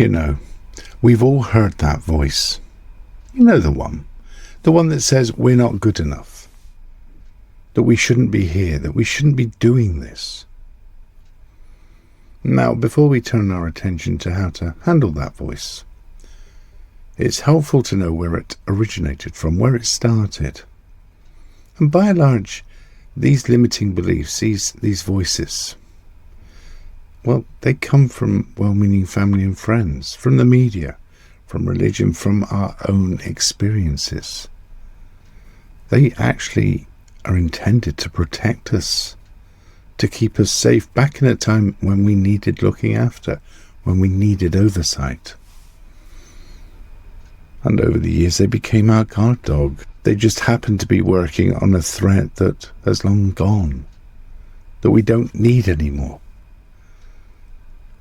You know, we've all heard that voice. You know the one that says we're not good enough, that we shouldn't be here, that we shouldn't be doing this. Now, before we turn our attention to how to handle that voice, it's helpful to know where it originated from, where it started. And by and large, these limiting beliefs, these voices, well, they come from well-meaning family and friends, from the media, from religion, from our own experiences. They actually are intended to protect us, to keep us safe back in a time when we needed looking after, when we needed oversight. And over the years they became our guard dog. They just happened to be working on a threat that has long gone, that we don't need anymore.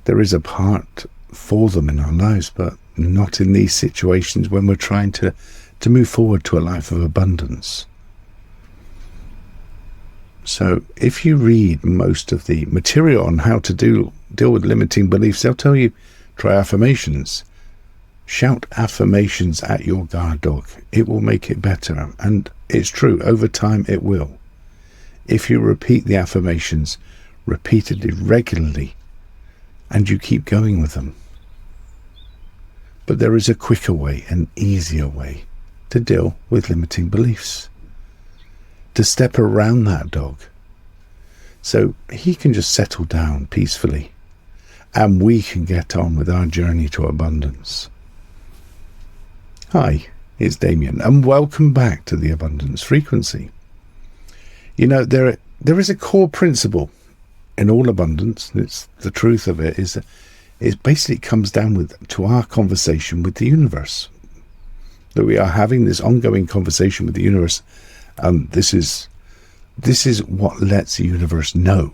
There is a part for them in our lives, but not in these situations when we're trying to move forward to a life of abundance. So if you read most of the material on how to deal with limiting beliefs, they'll tell you, try affirmations. Shout affirmations at your guard dog. It will make it better. And it's true, over time it will. If you repeat the affirmations repeatedly, regularly, and you keep going with them. But there is a quicker way, an easier way to deal with limiting beliefs. To step around that dog so he can just settle down peacefully and we can get on with our journey to abundance. Hi, it's Damian and welcome back to the Abundance Frequency. You know, there is a core principle in all abundance. It's the truth of it is that it basically comes down to our conversation with the universe. That we are having this ongoing conversation with the universe. This is what lets the universe know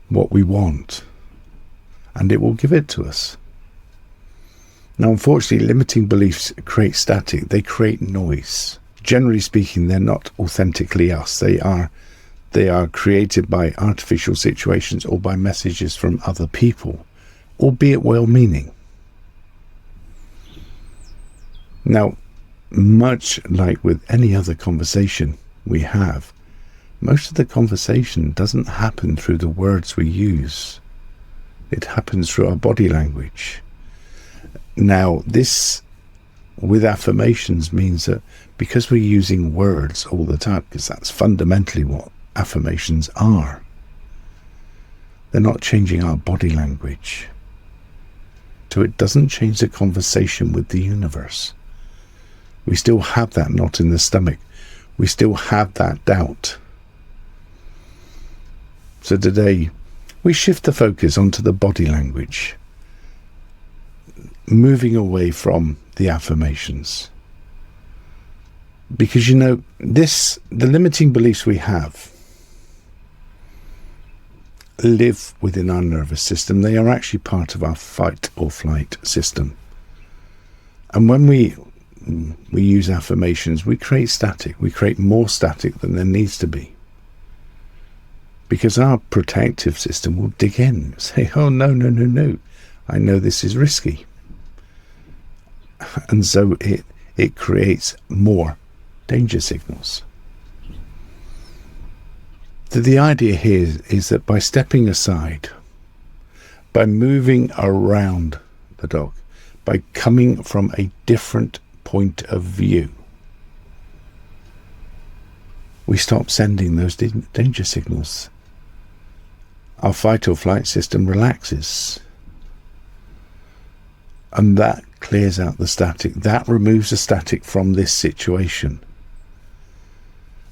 what we want, and it will give it to us. Now, unfortunately, limiting beliefs create static. They create noise. Generally speaking, they're not authentically us. They are created by artificial situations or by messages from other people, albeit well-meaning. Now, much like with any other conversation we have, most of the conversation doesn't happen through the words we use. It happens through our body language. Now, this with affirmations means that because we're using words all the time, because that's fundamentally what affirmations are, they're not changing our body language. So it doesn't change the conversation with the universe. We still have that knot in the stomach. We still have that doubt. So today, we shift the focus onto the body language, moving away from the affirmations. Because, you know, the limiting beliefs we have live within our nervous system. They are actually part of our fight or flight system. And when we use affirmations, we create static. We create more static than there needs to be. Because our protective system will dig in, say, oh, no, I know this is risky. And so it creates more danger signals. The idea here is that by stepping aside, by moving around the dog, by coming from a different point of view, we stop sending those danger signals. Our fight or flight system relaxes. And that clears out the static. That removes the static from this situation.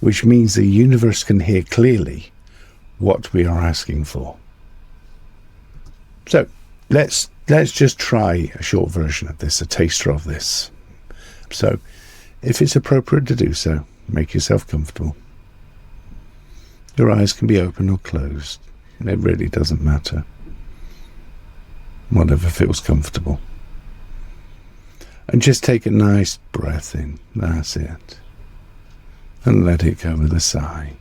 Which means the universe can hear clearly what we are asking for. So let's just try a short version of this, a taster of this. So if it's appropriate to do so, make yourself comfortable. Your eyes can be open or closed. It really doesn't matter. Whatever feels comfortable. And just take a nice breath in. That's it. And let it go with a sigh.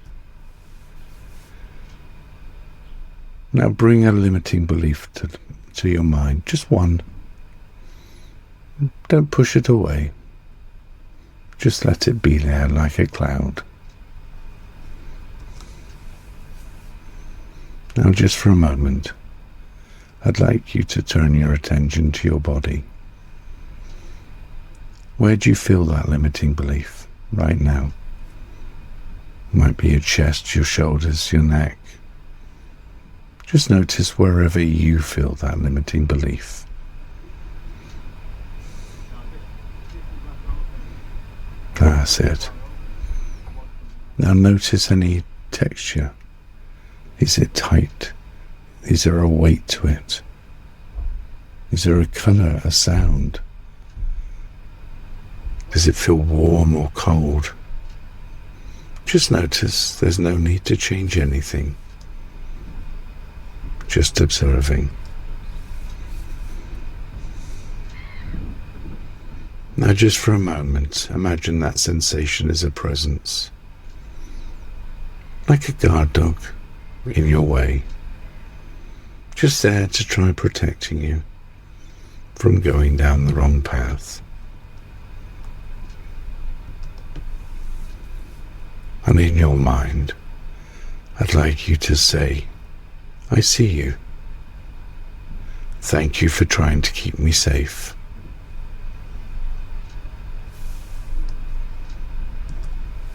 Now bring a limiting belief to your mind. Just one. Don't push it away. Just let it be there like a cloud. Now, just for a moment, I'd like you to turn your attention to your body. Where do you feel that limiting belief right now? Might be your chest, your shoulders, your neck. Just notice wherever you feel that limiting belief. That's it. Now notice any texture. Is it tight? Is there a weight to it? Is there a colour, a sound? Does it feel warm or cold? Just notice. There's no need to change anything. Just observing. Now just for a moment, imagine that sensation as a presence. Like a guard dog in your way. Just there to try protecting you from going down the wrong path. And in your mind, I'd like you to say, I see you. Thank you for trying to keep me safe.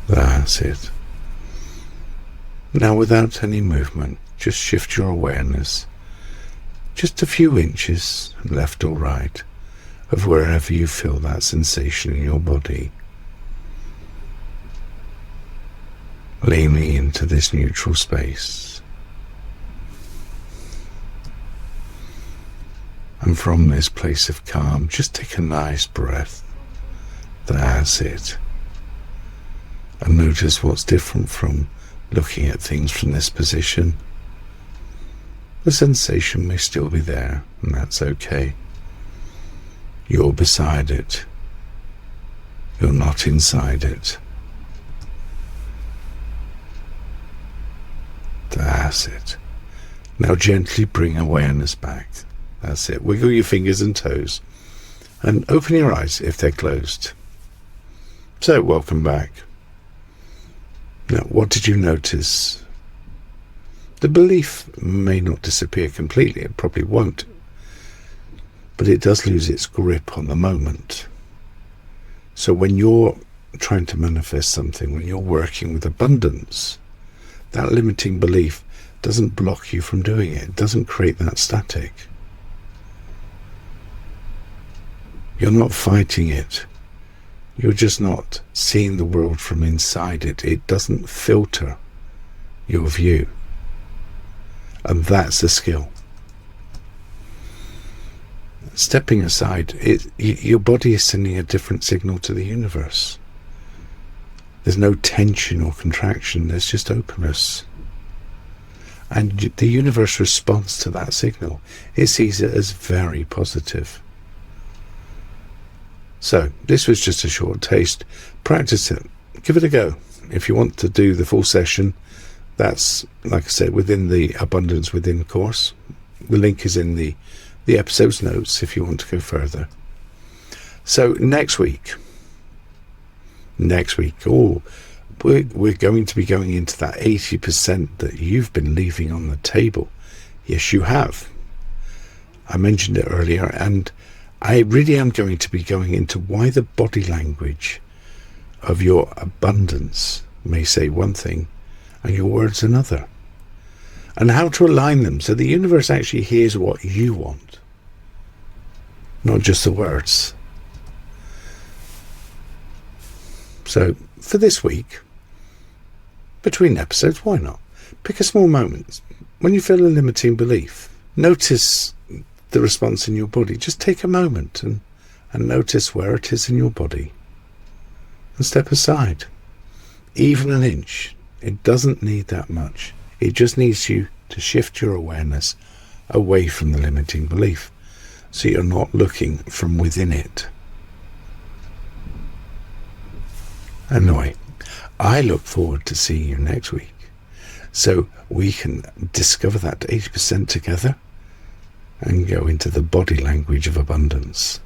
That's it. Now, without any movement, just shift your awareness just a few inches, left or right, of wherever you feel that sensation in your body. Leaning into this neutral space. And from this place of calm, just take a nice breath. That's it. And notice what's different from looking at things from this position. The sensation may still be there, and that's okay. You're beside it. You're not inside it. That's it. Now gently bring awareness back. That's it. Wiggle your fingers and toes. And open your eyes if they're closed. So, welcome back. Now, what did you notice? The belief may not disappear completely. It probably won't. But it does lose its grip on the moment. So when you're trying to manifest something, when you're working with abundance, that limiting belief doesn't block you from doing it. It doesn't create that static. You're not fighting it. You're just not seeing the world from inside it. It doesn't filter your view. And that's a skill. Stepping aside, your body is sending a different signal to the universe. There's no tension or contraction, there's just openness. And the universe responds to that signal. It sees it as very positive. So, this was just a short taste. Practice it. Give it a go. If you want to do the full session, that's, like I said, within the Abundance Within course. The link is in the episode's notes if you want to go further. So, next week, we're going to be going into that 80% that you've been leaving on the table. Yes, you have. I mentioned it earlier, and I really am going to be going into why the body language of your abundance may say one thing and your words another, and how to align them so the universe actually hears what you want, not just the words. So for this week, between episodes, why not pick a small moment when you feel a limiting belief? Notice the response in your body. Just take a moment and notice where it is in your body and step aside. Even an inch. It doesn't need that much. It just needs you to shift your awareness away from the limiting belief so you're not looking from within it. Anyway, I look forward to seeing you next week so we can discover that 80% together and go into the body language of abundance.